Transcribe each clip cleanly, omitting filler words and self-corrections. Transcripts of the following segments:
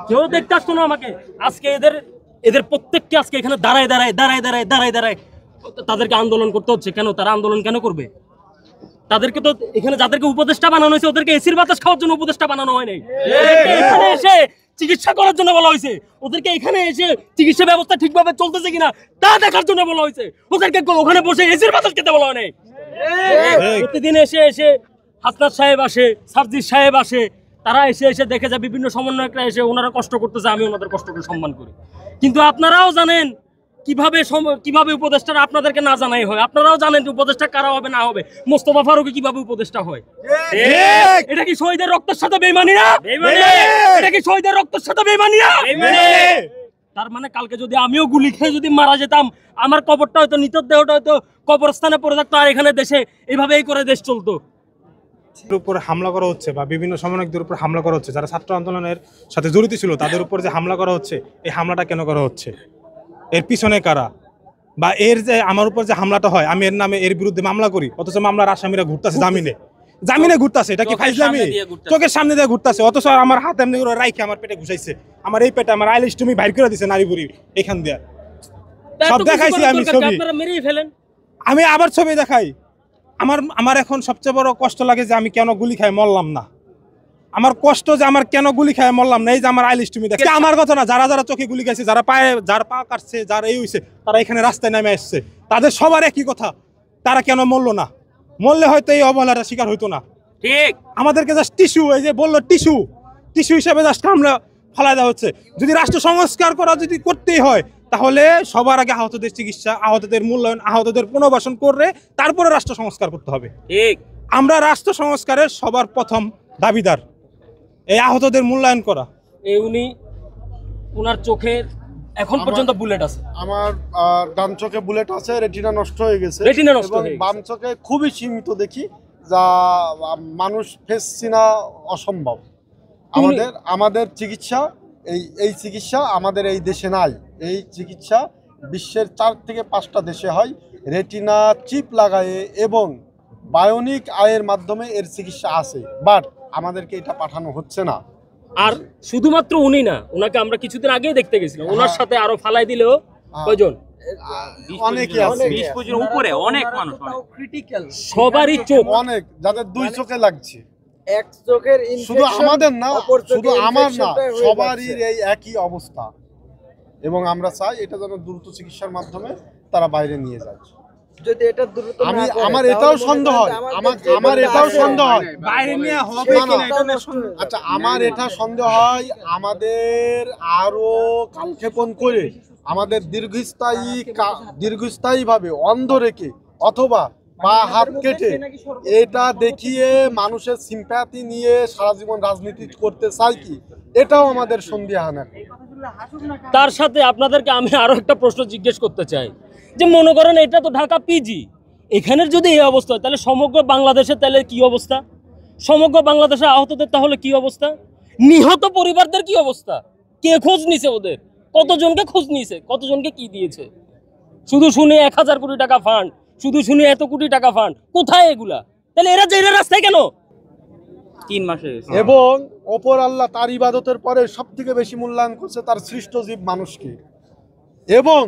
কেউ দেখতে আসতো না আমাকে। আজকে এদের প্রত্যেককে আজকে এখানে দাঁড়ায় তাদেরকে আন্দোলন করতে হচ্ছে। কেন তারা আন্দোলন কেন করবে? তাদেরকে তো এখানে যাদেরকে উপদেষ্টা বানানো হয়েছে ওদেরকে এসির বাতাস খাওয়ার জন্য উপদেষ্টা বানানো হয় নাই। এখানে এসে চিকিৎসা করার জন্য বলা হয়েছে। ওদেরকে এখানে এসে চিকিৎসা ব্যবস্থা ঠিকভাবে চলতেছে কিনা তা দেখার জন্য বলা হয়েছে। ওদেরকে ওখানে বসে এসির বাতাস খেতে বলা হয় নাই। প্রতিদিন এসে হাসনাত সাহেব আসে, সার্জিস সাহেব আসে, তারা এসে দেখে যায় বিভিন্ন সমন্বয়করা এসে ওনারা কষ্ট করতেছে, আমি ওনাদের কষ্টকে সম্মান করি। কিন্তু আপনারাও জানেন কিভাবে উপদেষ্টারা আপনাদেরকে না জানাই হয়। আপনারাও জানেন যে উপদেষ্টা কারা হবে না হবে। মোস্তফা ফারুকী কিভাবে উপদেষ্টা হয়। এটা কি শহীদের রক্তের সাথে বেইমানি না? এটা কি শহীদের রক্তের সাথে বেইমানি না? তার মানে কালকে যদি আমিও গুলি খেয়ে যদি মারা যেতাম, আমার কবরটা হয়তো নিতর দেহটা হয়তো কবরস্থানে পড়ে থাকতো, আর এখানে দেশে এইভাবেই করে দেশ চলতো। উপর হামলা করা হচ্ছে বা বিভিন্ন সমন্বয়কদের উপর হামলা করা হচ্ছে, যারা ছাত্র আন্দোলনের সাথে জড়িত ছিল তাদের উপর যে হামলা করা হচ্ছে, এই হামলাটা কেন করা হচ্ছে? এর পিছনে কারা? বা এর যে আমার উপর যে হামলাটা হয়, আমি এর নামে এর বিরুদ্ধে মামলা করি, অথচ মামলার আসামিরা ঘুরতেছে জামিনে ঘুরতেছে। এটা কি ফাইজলামি? চোখের সামনে দিয়ে ঘুরতেছে, অথচ আমার হাত এমনি করে রাইখে আমার পেটে ঘুষাইছে, আমার এই পেটে আমার আইলিশ তুমি বাইর করে দিছে নারী বুড়ি এখান দিয়ে। সব দেখাইছি আমি ছবি, আমি আবার ছবি দেখাই। আমার এখন সবচেয়ে বড় কষ্ট লাগে যে আমি কেন গুলি খাই মরলাম না। আমার কষ্ট যে আমার কেন গুলি খাই মরলাম না। এই যে আমার আইলিশ তুমি দেখো, আমার কথা না, যারা চোখে গুলি খাইছে, যার পা কাটছে, যার এই হইছে, তারা এখানে রাস্তায় নেমে আসছে, তাদের সবার একই কথা, তারা কেন মরলো না? মরলে হয়তো এই অবহেলাটা শিকার হইতো না। ঠিক আমাদেরকে জাস্ট টিস্যু, এই যে বললো টিস্যু হিসেবে জাস্ট আমরা ফালাই দেওয়া হচ্ছে। যদি রাষ্ট্র সংস্কার করা যদি করতেই হয়, তাহলে সবার আগে আহতদের চিকিৎসা, আহতদের মূল্যায়ন, আহতদের পুনর্বাসন করে তারপরে রাষ্ট্র সংস্কার করতে হবে। ঠিক আমরা রাষ্ট্র সংস্কারের সবার প্রথম দাবিদার এই আহতদের মূল্যায়ন করা। উনার চোখের এখন পর্যন্ত বুলেট আছে, আমার ডান চোখে বুলেট আছে, রেটিনা নষ্ট হয়ে গেছে, এবং বাম চোখে খুবই সীমিত দেখি, যা মানুষ ফেস চিনা অসম্ভব। আমাদের চিকিৎসা এই চিকিৎসা আমাদের এই দেশে নাই। এই চিকিৎসা বিশ্বের 4 থেকে 5টা দেশে হয়, রেটিনা চিপ লাগায়ে এবং বায়োনিক আয়ের মাধ্যমে এর চিকিৎসা আছে, বাট আমাদেরকে এটা পাঠানো হচ্ছে না। আর শুধুমাত্র উনি না, ওনাকে আমরা কিছুদিন আগেই দেখতে গেছিলাম, ওনার সাথে আরো ফালাই দিলেও কয়জন, অনেকে আছে, 20 পর্যন্ত উপরে অনেক মানুষ, ক্রিটিক্যাল সবারই চোখ, অনেক যাদের 2 চোখে লাগছে। এক চোখের শুধু আমাদের না, শুধু আমার না, সবারই এই একই অবস্থা, এবং আমরা চাই এটা যেন দ্রুত চিকিৎসার মাধ্যমে তারা বাইরে নিয়ে যায়। যদি এটা দ্রুত না করে, আমার এটাও সন্দেহ হয়, আমার এটাও সন্দেহ হয় বাইরে নিয়ে হবে কিনা এটা না। আচ্ছা, আমার এটা সন্দেহ হয় আমাদের আরো কালক্ষেপণ করে আমাদের দীর্ঘস্থায়ীভাবে অন্ধ রেখে অথবা পা হাত কেটে এটা দেখিয়ে মানুষের সিম্প্যাথি নিয়ে সারা জীবন রাজনীতি করতে চাই কি, এটাও আমাদের সন্দেহান। তার সাথে আপনাদেরকে আমি আরো একটা প্রশ্ন জিজ্ঞেস করতে চাই, যে মনে করেন এটা তো ঢাকা পিজি, এখানের যদি এই অবস্থা হয় তাহলে সমগ্র বাংলাদেশে তাহলে কি অবস্থা? সমগ্র বাংলাদেশে আহতদের তাহলে কি অবস্থা? নিহত পরিবারদের কি অবস্থা? কে খোঁজ নিছে ওদের? কতজনকে খোঁজ নিয়েছে? কতজনকে কি দিয়েছে? শুধু শুনে 1000 কোটি টাকা ফান্ড, শুধু শুনে এত কোটি টাকা ফান্ড, কোথায় এগুলা? তাহলে এরা যে রাস্তায় কেন? 3 মাসে। এবং অপর আল্লাহ তার ইবাদতের পরে সবথেকে বেশি মূল্যায়ন করছে তার সৃষ্ট জীব মানুষকে, এবং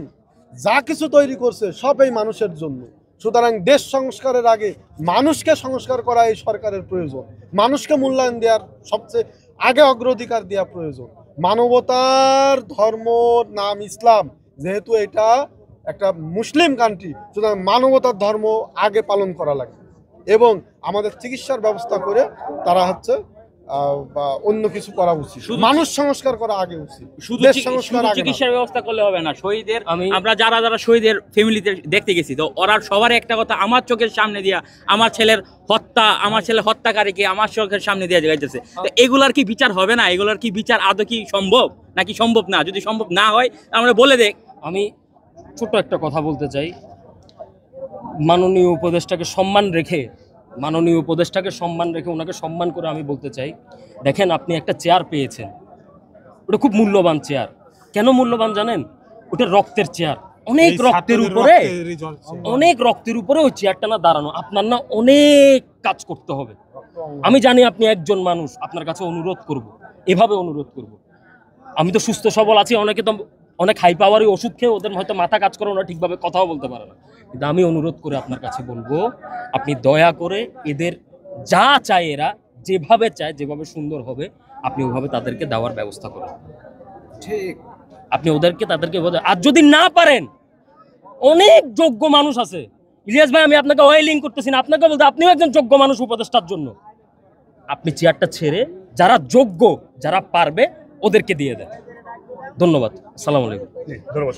যা কিছু তৈরি করছে সব এই মানুষের জন্য। সুতরাং দেশ সংস্কারের আগে মানুষকে সংস্কার করা এই সরকারের প্রয়োজন। মানুষকে মূল্যায়ন দেওয়ার সবচেয়ে আগে অগ্রাধিকার দেওয়া প্রয়োজন। মানবতার ধর্ম নাম ইসলাম, যেহেতু এটা একটা মুসলিম কান্ট্রি, সুতরাং মানবতার ধর্ম আগে পালন করা লাগে, এবং আমাদের চিকিৎসার ব্যবস্থা করে তারা হচ্ছে অন্য কিছু করা উচিত। মানুষ সংস্কার করা আগে উচিত, শুধু দেশ সংস্কার আগে। চিকিৎসার ব্যবস্থা করলে হবে না। শহীদের আমরা যারা শহীদের ফ্যামিলিতে দেখতে গেছি, তো ওরা সবার একটা কথা, আমার চোখের সামনে দিয়া আমার ছেলের হত্যাকারীকে আমার চোখের সামনে দিয়ে যাইতেছে। তো এগুলার কি বিচার হবে না? এগুলার কি বিচার আদৌ কি সম্ভব নাকি সম্ভব না? যদি সম্ভব না হয় আমরা বলে দেখ। আমি ছোট একটা কথা বলতে চাই, মাননীয় উপদেষ্টাকে সম্মান রেখে ওনাকে সম্মান করে আমি বলতে চাই, দেখেন আপনি একটা চেয়ার পেয়েছেন, ওটা খুব মূল্যবান চেয়ার। কেন মূল্যবান জানেন? ওটা রক্তের চেয়ার, অনেক রক্তের উপরে ওই চেয়ারটা না দাঁড়ানো, আপনার না অনেক কাজ করতে হবে। আমি জানি আপনি একজন মানুষ, আপনার কাছে অনুরোধ করব, এভাবে অনুরোধ করব। আমি তো সুস্থ সবল আছি, অনেকে তো অনেক হাই পাওয়ারি ওষুধ খেয়ে ওদের হয়তো মাথা কাজ করে, ওরা ঠিকভাবে কথাও বলতে পারে না, কিন্তু আমি অনুরোধ করে আপনার কাছে বলবো, আপনি দয়া করে এদের যা চায়, এরা যেভাবে চায়, যেভাবে সুন্দর হবে, আপনি ওভাবে তাদেরকে দেওয়ার ব্যবস্থা করুন। ঠিক আপনি তাদেরকে আর যদি না পারেন, অনেক যোগ্য মানুষ আছে। ইলিয়াস ভাই, আমি আপনাকে ওয়েলিং করতেছি না, আপনাকে বলতে আপনিও একজন যোগ্য মানুষ উপদেষ্টার জন্য। আপনি চেয়ারটা ছেড়ে যারা যোগ্য, যারা পারবে ওদেরকে দিয়ে দেন। ধন্যবাদ। আসসালামু আলাইকুম। ধন্যবাদ।